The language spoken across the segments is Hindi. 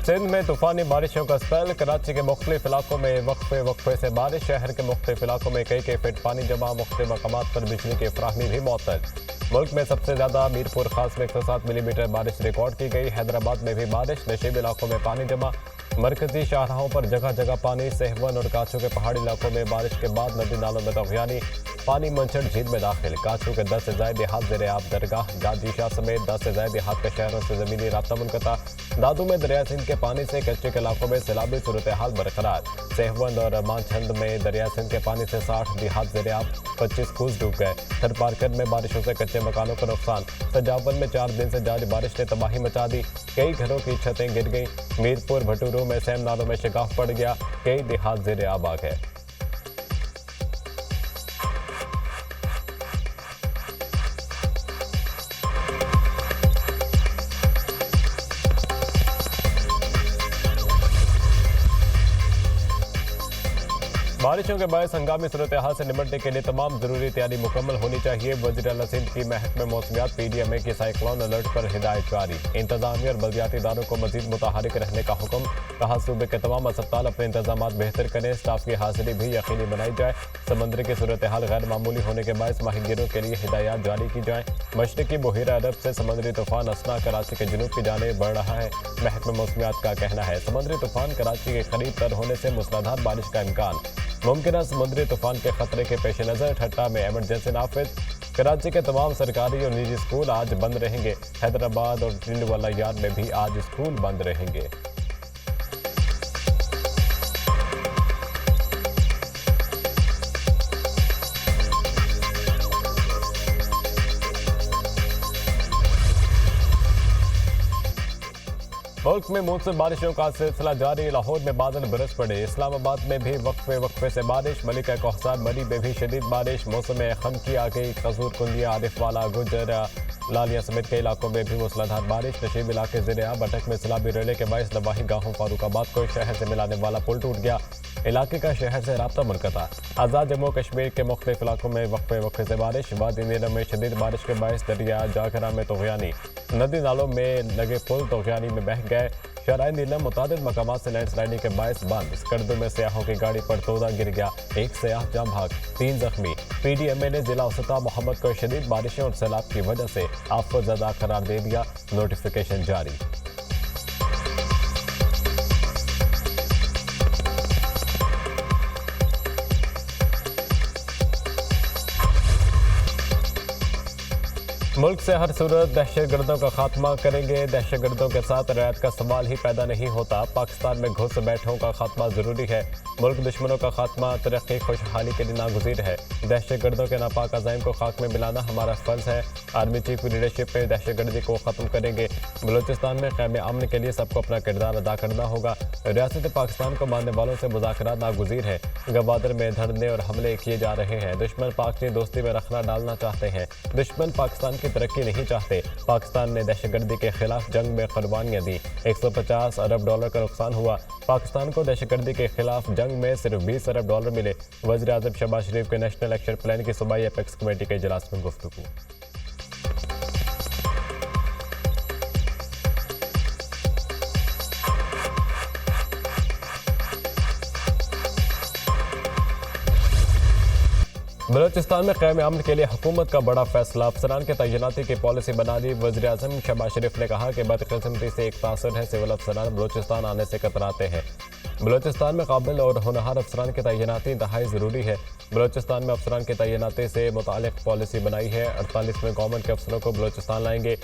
सिंध में तूफानी बारिशों का स्पेल। कराची के मुख्तलिफ इलाकों में वक्फे वक्फे से बारिश। शहर के मुख्तलिफ इलाकों में कई फीट पानी जमा। मुख्तलिफ मकामात पर बिजली की फराहमी भी मुअत्तल। मुल्क में सबसे ज्यादा मीरपुर खास में 107 मिलीमीटर बारिश रिकॉर्ड की गई। हैदराबाद में भी बारिश। नशीब इलाकों में पानी जमा। मरकजी शाहराहों पर जगह जगह पानी। सहवन और काचू के पहाड़ी इलाकों में बारिश के बाद नदी नालों में तगयानी। पानी मंचड़ झील में दाखिल। काचू के 10 से ज्यादा देहात ज़ेरे आब। दरगाह गाजी शाह समेत 10 से ज्यादा देहात के शहरों से जमीनी राब्ता मुनक़ता। दादू में दरिया सिंध के पानी से कच्चे के इलाकों में सैलाबी सूरत हाल बरकरार। सहवन और मानछंद में दरिया सिंध के पानी से 60 देहात ज़ेरे आब। 25 खूज डूब गए। थरपारकर में बारिशों से कच्चे मकानों को नुकसान। सजावल में 4 दिन से जारी बारिश ने तबाही मचा दी। कई घरों की छतें गिर गईं। मीरपुर भटूरू में सैम नालों में शिकाफ पड़ गया। कई देहात ज़ेरे आब आ गए। बारिशों के बायस हंगामी सूरत हाल से निपटने के लिए तमाम जरूरी तैयारी मुकम्मल होनी चाहिए। वज़ीर आला सिंध की महकमे मौसमियात PDMA की साइक्लोन अलर्ट पर हिदायत जारी। इंतजामिया और बल्दियाती इदारों को मजीद मुतहरिक रहने का हुक्म। कहा सूबे के तमाम अस्पताल अपने इंतजाम बेहतर करें। स्टाफ की हाजिरी भी यकीनी बनाई जाए। समंदर की सूरत हाल गैर मामूली होने के बायस माहिगीरों के लिए हिदायत जारी की जाए। मशरकी बहिरा अरब से समुद्री तूफान असना कराची के जुनूब की जानिब बढ़ रहा है। महकमे मौसमियात का कहना है समुद्री तूफान कराची के करीब तर होने से मूसलाधार बारिश का इम्कान। मुमकिन समुद्री तूफान के खतरे के पेश नज़र ठट्टा में एमरजेंसी नाफिज। कराची के तमाम सरकारी और निजी स्कूल आज बंद रहेंगे। हैदराबाद और टिंडवाला यार्ड में भी आज स्कूल बंद रहेंगे। मुल्क में मौसम बारिशों का सिलसिला जारी। लाहौर में बादल बरस पड़े। इस्लामाबाद में भी वक्फे वक्फे से बारिश। मलिका कोहसार मरी में भी शदीद बारिश। मौसम खम की आ गई। कसूर कुंदिया आरिफ वाला गुजर लालिया समेत कई इलाकों में भी मूसलाधार बारिश। नशीब इलाके ज़ेरे आब। अटक में सैलाबी रेले के बायस नवाही गाहों फारूकाबाद को शहर से मिलाने वाला पुल टूट गया। इलाके का शहर से राब्ता मुनक़ता। आज़ाद जम्मू कश्मीर के मुख्तलिफ इलाकों में वक्फे वक्फे से बारिश। वादी नीलम में शदीद बारिश के बायस दरिया जागरा में तगयानी। नदी नालों में लगे पुल तगयानी में बह गए। शराय नीलम मुतादिद मकामात से लैंडस्लाइडिंग के बायस बंद। स्कर्दू में सयाहों की गाड़ी पर तोदा गिर गया। एक सयाह जाम भाग। 3 जख्मी। PDMA ने जिला औसता मोहम्मद को शदीद बारिशों और सैलाब की वजह से आफत ज़दा करार दे दिया। नोटिफिकेशन जारी। मुल्क से हर सूरत दहशतगर्दों का खात्मा करेंगे। दहशतगर्दों के साथ रैयत का सवाल ही पैदा नहीं होता। पाकिस्तान में घुस बैठों का खात्मा जरूरी है। मुल्क दुश्मनों का खात्मा तरक्की खुशहाली के लिए नागुज़ीर है। दहशतगर्दों के नापाक अज़ाइम को खाक में मिलाना हमारा फ़र्ज़ है। आर्मी चीफ की लीडरशिप में दहशतगर्दी को ख़त्म करेंगे। बलूचिस्तान में क़याम अमन के लिए सबको अपना किरदार अदा करना होगा। रियासत पाकिस्तान को मानने वालों से मुज़ाकरात नागुज़ीर है। गवादर में धरने और हमले किए जा रहे हैं। दुश्मन पाक की दोस्ती में रखना डालना चाहते हैं। दुश्मन पाकिस्तान की तरक्की नहीं चाहते। पाकिस्तान ने दहशतगर्दी के खिलाफ जंग में कुर्बानियां दी। 150 अरब डॉलर का नुकसान हुआ। पाकिस्तान को दहशतगर्दी के खिलाफ जंग में सिर्फ 20 अरब डॉलर मिले। वज़ीर आज़म शहबाज शरीफ के नेशनल एक्शन प्लान की सूबाई एपेक्स कमेटी के इजलास में गुफ्तगू। बलूचिस्तान में क़याम अमन के लिए हुकूमत का बड़ा फैसला। अफसरान के तैनाती की पॉलिसी बना ली। वज़ीर आज़म शहबाज शरीफ ने कहा कि बदकिस्मती से एक तासर है सिविल अफसरान बलूचिस्तान आने से कतराते हैं। बलूचिस्तान में काबिल और होनहार अफसरान की तैनाती इंतहाई ज़रूरी है। बलूचिस्तान में अफसरान की तैनाती से मुतालिक पॉलिसी बनाई है। 48वें गवर्नमेंट के अफसरों को बलूचिस्तान लाएंगे।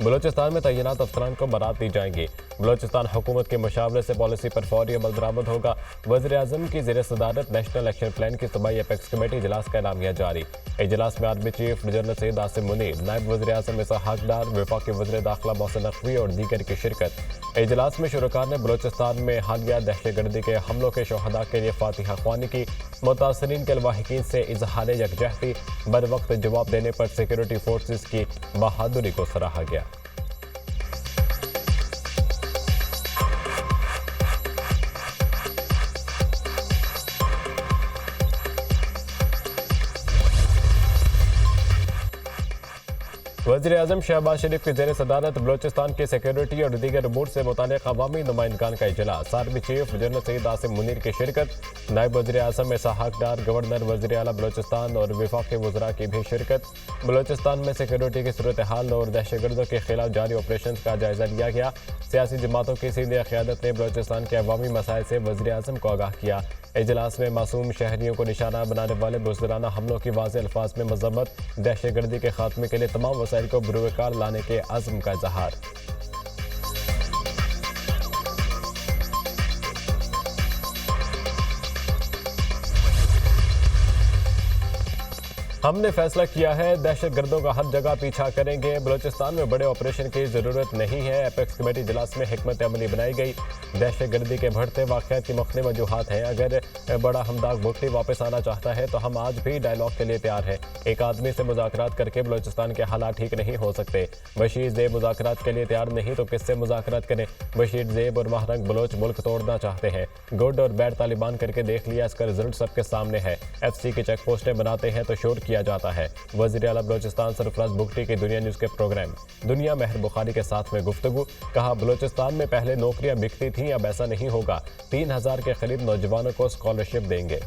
बलूचिस्तान में तैनात अफसरान को बरात दी जाएंगी। बलूचिस्तान हुकूमत के मशावरे से पॉलिसी पर फौरी अमल दरामद होगा। वज़ीर आज़म की ज़ेर सदारत नेशनल एक्शन प्लान की सूबाई एपेक्स कमेटी इजलास का एलामिया जारी। इजलास में army chief general Syed Asim Munir, नायब वज़ीर आज़म इसहाक डार, वफाकी वज़ीर दाखिला मोहसिन नकवी और दीगर की शिरकत। इजलास में शुरका ने बलूचिस्तान में हालिया दहशतगर्दी के हमलों के शहदा के लिए फातिहा ख्वानी की। मुतासरीन के लवाहिकीन से इजहार यकजहती बर वक्त जवाब देने पर सिक्योरिटी फोर्सेस की बहादुरी को सराहा गया। वज़ीर-ए-आज़म शहबाज शरीफ की ज़ेर सदारत बलोचिस्तान की सिक्योरिटी और दीगर अमूर से मुताल्लिक़ अवामी नुमाइंदगान का इजलास। Army chief general Syed Asim Munir की शिरकत। नायब वज़ीर-ए-आज़म इसहाक डार, गवर्नर वज़ीर आला बलोचिस्तान और वफाकी वज़रा की भी शिरकत। बलोचिस्तान में सिक्योरिटी की सूरत हाल और दहशतगर्दों के खिलाफ जारी ऑपरेशन का जायजा लिया गया। सियासी जमातों की सीनियर क़यादत ने बलोचिस्तान के अवामी मसाइल से वज़ीर-ए-आज़म को आगाह किया। इजलास में मासूम शहरियों को निशाना बनाने वाले बुज़दिलाना हमलों की वाज़ेह अल्फाज में मज़म्मत। दहशतगर्दी के खात्मे के लिए तमाम वसाइल को बुरुकार लाने के अज़्म का इज़हार। हमने फैसला किया है, दहशतगर्दों का हर जगह पीछा करेंगे। बलोचिस्तान में बड़े ऑपरेशन की ज़रूरत नहीं है। एपेक्स कमेटी इजलास में हिकमत अमली बनाई गई। दहशतगर्दी के बढ़ते वाक़यात की मुख्तलिफ वजूहात हैं। अगर बड़ा हमदाग भुट्टी वापस आना चाहता है तो हम आज भी डायलॉग के लिए तैयार हैं। एक आदमी से मुज़ाकरात करके बलोचिस्तान के हालात ठीक नहीं हो सकते। बशीर ज़ेब मुज़ाकरात के लिए तैयार नहीं तो किससे मुज़ाकरात करें। बशीर ज़ेब और महरंग बलोच मुल्क तोड़ना चाहते हैं। गुड और बैड तालिबान करके देख लिया, इसका रिजल्ट सबके सामने है। FC की चेक पोस्टें बनाते हैं तो शोर किया जाता है। वज़ीर आला बलोचिस्तान सरफराज भुट्टी की दुनिया न्यूज़ के प्रोग्राम दुनिया महर बुखारी के साथ में गुफ्तगू। कहा, बलोचिस्तान में पहले नौकरियां बिकती थीं, अब ऐसा नहीं होगा। 3000 के करीब नौजवानों को स्कॉलरशिप देंगे।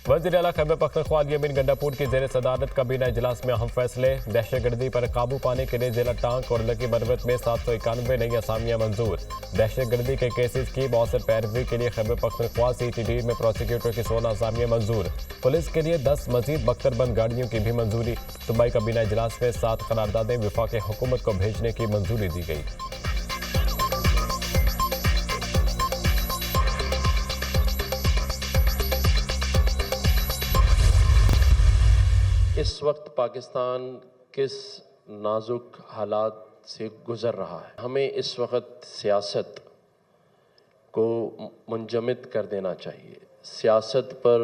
वज़ीर आला खैबर पख्तूनख्वा यामीन गंडापुर की ज़ेर सदारत काबीना इजलास में अहम फैसले। दहशतगर्दी पर काबू पाने के लिए जिला टांक और लकी बरवत में 791 नई असामियां मंजूर। दहशतगर्दी के केसेस की मौसर पैरवी के लिए खैबर पख्तूनख्वा CTD में प्रोसिक्यूटर की 16 असामियां मंजूर। पुलिस के लिए 10 मजीद बख्तरबंद गाड़ियों की भी मंजूरी। सूबाई काबीना इजलास में 7 करारदादें वफाकी हुकूमत को भेजने की मंजूरी दी गई। इस वक्त पाकिस्तान किस नाजुक हालात से गुज़र रहा है। हमें इस वक्त सियासत को मुंजमद कर देना चाहिए। सियासत पर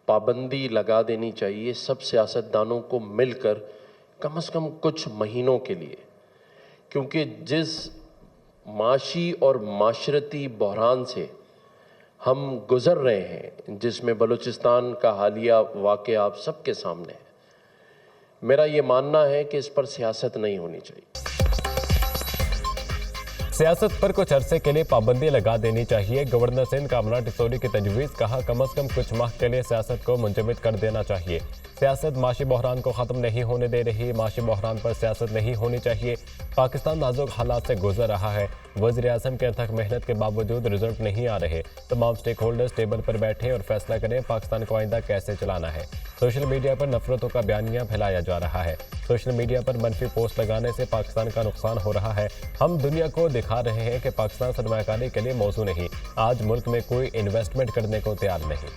पाबंदी लगा देनी चाहिए सब सियासतदानों को मिलकर कम से कम कुछ महीनों के लिए, क्योंकि जिस माशी और माशरती बहरान से हम गुज़र रहे हैं, जिसमें बलूचिस्तान का हालिया वाक़या आप सबके सामने है, मेरा ये मानना है कि इस पर सियासत नहीं होनी चाहिए। सियासत पर कुछ अरसे के लिए पाबंदी लगा देनी चाहिए। गवर्नर सिंध कामना टिसोरी की तजवीज़। कहा, कम से कम कुछ माह के लिए सियासत को मुंजमद कर देना चाहिए। सियासत माशी बहरान को ख़त्म नहीं होने दे रही। माशी बहरान पर सियासत नहीं होनी चाहिए। पाकिस्तान नाजुक हालात से गुजर रहा है। वज़ीर-ए-आज़म के अथक मेहनत के बावजूद रिजल्ट नहीं आ रहे। तमाम स्टेक होल्डर्स टेबल पर बैठे और फैसला करें पाकिस्तान को आइंदा कैसे चलाना है। सोशल मीडिया पर नफरतों का बयानिया फैलाया जा रहा है। सोशल मीडिया पर मनफी पोस्ट लगाने से पाकिस्तान का नुकसान हो रहा है। हम दुनिया को दिखा रहे हैं कि पाकिस्तान सरमायाकारी के लिए मौजू नहीं। आज मुल्क में कोई इन्वेस्टमेंट करने को तैयार नहीं।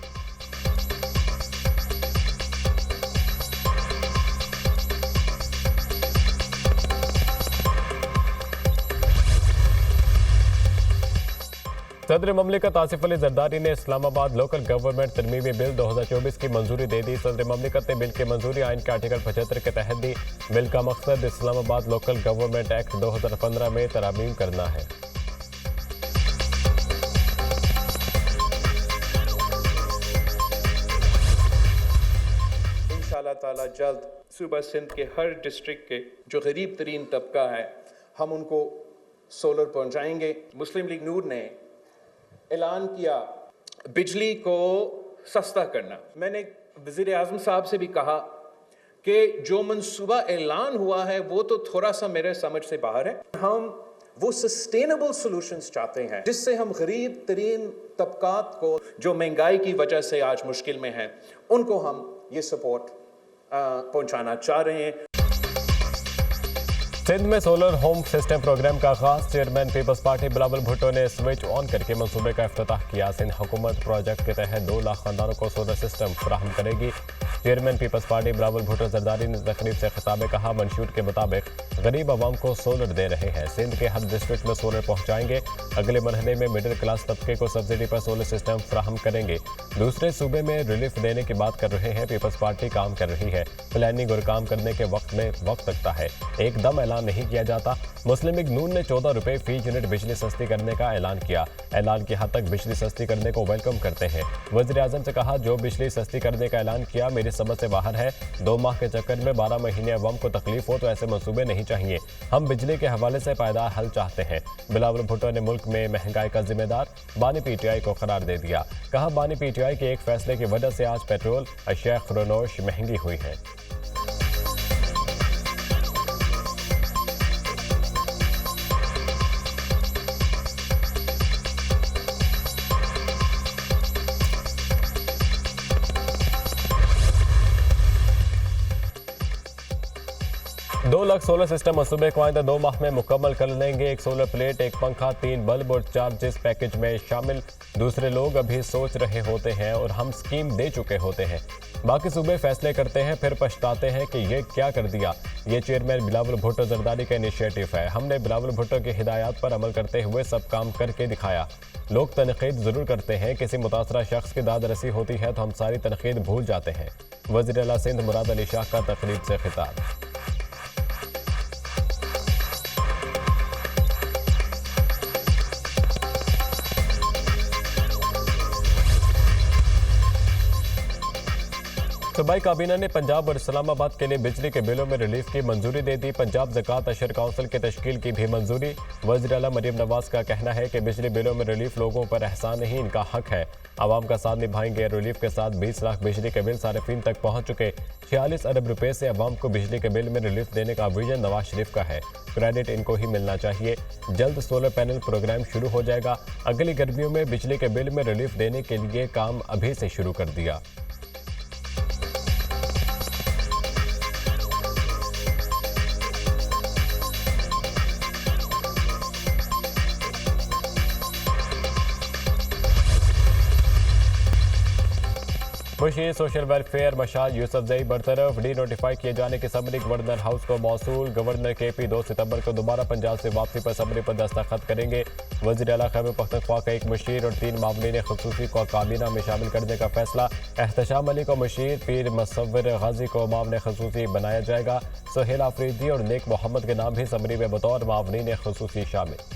सदर ममलिकत आसिफ अली जरदारी ने इस्लामाबाद लोकल गवर्नमेंट तरमीमी बिल 2024 की मंजूरी दे दी। सदर ममलिकत ने बिल की मंजूरी आइन के आर्टिकल 75 के तहत दी। बिल का मकसद इस्लामाबाद लोकल गवर्नमेंट एक्ट 2015 में तरमीम करना है। इंशाअल्लाह ताला जल्द सूबा सिंध के हर डिस्ट्रिक्ट के जो गरीब तरीन तबका है, हम उनको सोलर पहुंचाएंगे। मुस्लिम लीग नूर ने ऐलान किया बिजली को सस्ता करना। मैंने वज़ीर आज़म साहब से भी कहा कि जो मंसूबा ऐलान हुआ है वो तो थोड़ा सा मेरे समझ से बाहर है। हम वो सस्टेनेबल सॉल्यूशंस चाहते हैं जिससे हम गरीब तरीन तबकात को जो महंगाई की वजह से आज मुश्किल में हैं, उनको हम ये सपोर्ट पहुंचाना चाह रहे हैं। सिंध में सोलर होम सिस्टम प्रोग्राम का आगाज। Chairman Peoples Party Bilawal Bhutto ने स्विच ऑन करके मंसूबे का इफ्तिताह किया। सिंध हुकूमत प्रोजेक्ट के तहत 2 लाख खानदानों को सोलर सिस्टम फराहम करेगी। Chairman Peoples Party Bilawal Bhutto Zardari ने तकरीब से खिताब में कहा, मंशूर के मुताबिक गरीब आवाम को सोलर दे रहे हैं। सिंध के हर डिस्ट्रिक्ट में सोलर पहुंचाएंगे। अगले मरहले में मिडिल क्लास तबके को सब्सिडी पर सोलर सिस्टम फराहम करेंगे। दूसरे सूबे में रिलीफ देने की बात कर रहे हैं। पीपल्स पार्टी काम कर रही है। प्लानिंग और काम करने के वक्त में वक्त लगता है, एकदम ऐलान नहीं किया जाता। मुस्लिम लीग नून ने 14 रुपए फी यूनिट बिजली सस्ती करने का ऐलान किया। ऐलान की हद तक बिजली सस्ती करने को वेलकम करते हैं। वज़ीर आज़म से कहा, जो बिजली सस्ती करने का ऐलान किया मेरी समझ से बाहर है। 2 माह के चक्कर में 12 महीने अवाम को तकलीफ हो तो ऐसे मंसूबे नहीं चाहिए। हम बिजली के हवाले से पायदार हल चाहते हैं। बिलावल भुट्टो ने मुल्क में महंगाई का जिम्मेदार बानी पीटीआई को करार दे दिया। कहा, बानी पीटीआई के एक फैसले की वजह से आज पेट्रोल, अशिया खुरनोश महंगी हुई है। दो लाख सोलर सिस्टम मंसूबे को आइंदा 2 माह में मुकम्मल कर लेंगे। एक सोलर प्लेट, एक पंखा, 3 बल्ब और चार्जेस पैकेज में शामिल। दूसरे लोग अभी सोच रहे होते हैं और हम स्कीम दे चुके होते हैं। बाकी सूबे फैसले करते हैं, फिर पछताते हैं कि ये क्या कर दिया। ये चेयरमैन बिलावल भुट्टो जरदारी का इनिशिएटिव है। हमने बिलावल भुट्टो की हिदायत पर अमल करते हुए सब काम करके दिखाया। लोग तनकीद जरूर करते हैं, किसी मुतासरा शख्स की दाद रसी होती है तो हम सारी तनकीद भूल जाते हैं। वज़ीर आला सिंध मुराद अली शाह का तकरीब से खिताब। सूबाई काबीना ने पंजाब और इस्लामाबाद के लिए बिजली के बिलों में रिलीफ की मंजूरी दे दी। पंजाब ज़कात अशर काउंसिल की तश्कील की भी मंजूरी। वज़ीर आला मरीम नवाज का कहना है कि बिजली बिलों में रिलीफ लोगों पर एहसान नहीं, इनका हक है। आवाम का साथ निभाएंगे। रिलीफ के साथ 20 लाख बिजली के बिल सारिफीन तक पहुंच चुके। 46 अरब रुपए से आवाम को बिजली के बिल में रिलीफ देने का विजन नवाज शरीफ का है। क्रेडिट इनको ही मिलना चाहिए। जल्द सोलर पैनल प्रोग्राम शुरू हो जाएगा। अगली गर्मियों में बिजली के बिल में रिलीफ देने के लिए काम अभी से शुरू कर दिया। मुशीर सोशल वेलफेयर मशाल यूसुफजई बरतरफ। डी नोटिफाई किए जाने की समरी गवर्नर हाउस को मौसूल। गवर्नर KP 2 सितंबर को दोबारा पंजाब से वापसी पर समरी पर दस्तखत करेंगे। वज़ीर आला खैबर पख्तूनख्वा का एक मुशीर और 3 मामलीन खुसूसी को काबीना में शामिल करने का फैसला। एहतशाम अली को मुशीर, पीर मुसव्विर गाजी को मामले खुसूसी बनाया जाएगा। सोहेल आफरीदी और नेक मोहम्मद के नाम भी समरी में बतौर मामलीन खुसूसी शामिल।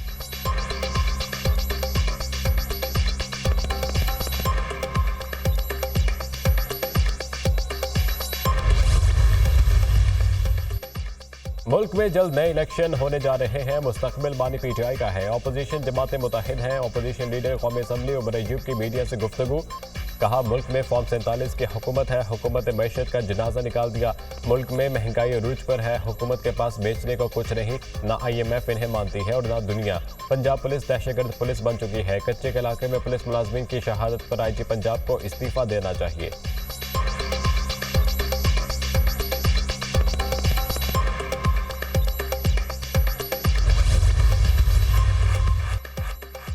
मुल्क में जल्द नए इलेक्शन होने जा रहे हैं। मुस्तकबिल बानी PTI का है। अपोजिशन जमातें मुतहिद हैं। अपोजिशन लीडर कौमी असम्बली उमर अयूब की मीडिया से गुफ्तगू। कहा, मुल्क में फॉर्म 47 की हुकूमत है। हुकूमत मैशत का जनाजा निकाल दिया। मुल्क में महंगाई अरूज पर है। हुकूमत के पास बेचने को कुछ नहीं। ना IMF इन्हें मानती है और ना दुनिया। पंजाब पुलिस दहशतगर्द पुलिस बन चुकी है। कच्चे के इलाके में पुलिस मुलाजमीन की शहादत पर IG पंजाब को इस्तीफा देना चाहिए।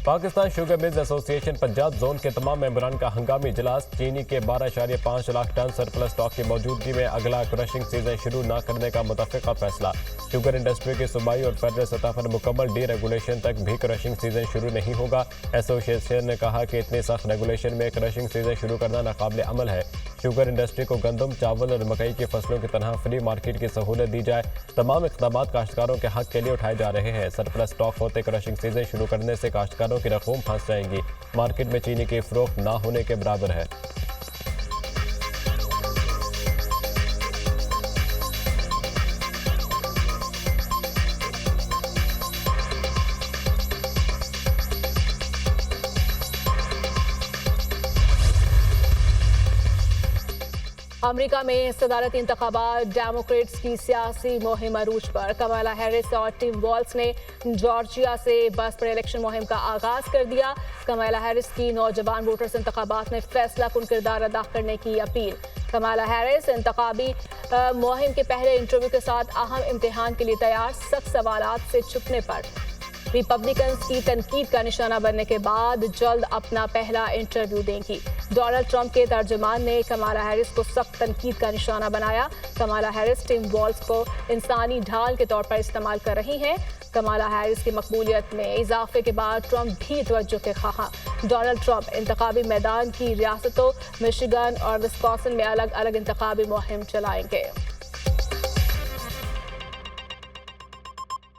Pakistan sugar mills association Punjab zone के तमाम मेंबरान का हंगामी इजलास। चीनी के 12.5 लाख टन सरप्लस स्टॉक की मौजूदगी में अगला क्रशिंग सीजन शुरू न करने का मुतफ़िक़ा फैसला। शुगर इंडस्ट्री की सूबाई और फेडरल सतह पर मुकम्मल डीरेगुलेशन तक भी क्रशिंग सीजन शुरू नहीं होगा। एसोसिएशन ने कहा कि इतनी सख्त रेगुलेशन में क्रशिंग सीजन शुरू करना नाकाबिल अमल है। शुगर इंडस्ट्री को गंदम, चावल और मकई की फसलों की तरह फ्री मार्केट की सहूलत दी जाए। तमाम इक़दामात काश्तकारों के हक के लिए उठाए जा रहे हैं। सरप्लस स्टॉक होते क्रशिंग सीजन शुरू करने से काश्तकारों की रकूम फंस जाएंगी। मार्केट में चीनी की फरोख्त ना होने के बराबर है। अमेरिका में सदारती इंतखाबात, डेमोक्रेट्स की सियासी मुहिम अरूज पर। कमला हैरिस और टिम वॉल्स ने जॉर्जिया से बस पर इलेक्शन मुहिम का आगाज कर दिया। कमला हैरिस की नौजवान वोटर्स इंतखाबात में फैसला कुन किरदार अदा करने की अपील। कमला हैरिस इंतखाबी मुहिम के पहले इंटरव्यू के साथ अहम इम्तिहान के लिए तैयार। सख्त सवालात से छुपने पर रिपब्लिकन्स की तनकीद का निशाना बनने के बाद जल्द अपना पहला इंटरव्यू देंगी। डोनाल्ड ट्रंप के तर्जुमान ने कमाला हैरिस को सख्त तनकीद का निशाना बनाया। कमाला हैरिस टिम वॉल्स को इंसानी ढाल के तौर पर इस्तेमाल कर रही हैं। कमाला हैरिस की मकबूलियत में इजाफे के बाद ट्रंप भी तवज्जो के ख्वाहां। डोनाल्ड ट्रंप इंतखाबी मैदान की रियासतों मिशिगन और विस्कॉन्सिन में अलग अलग इंतखाबी मुहिम चलाएंगे।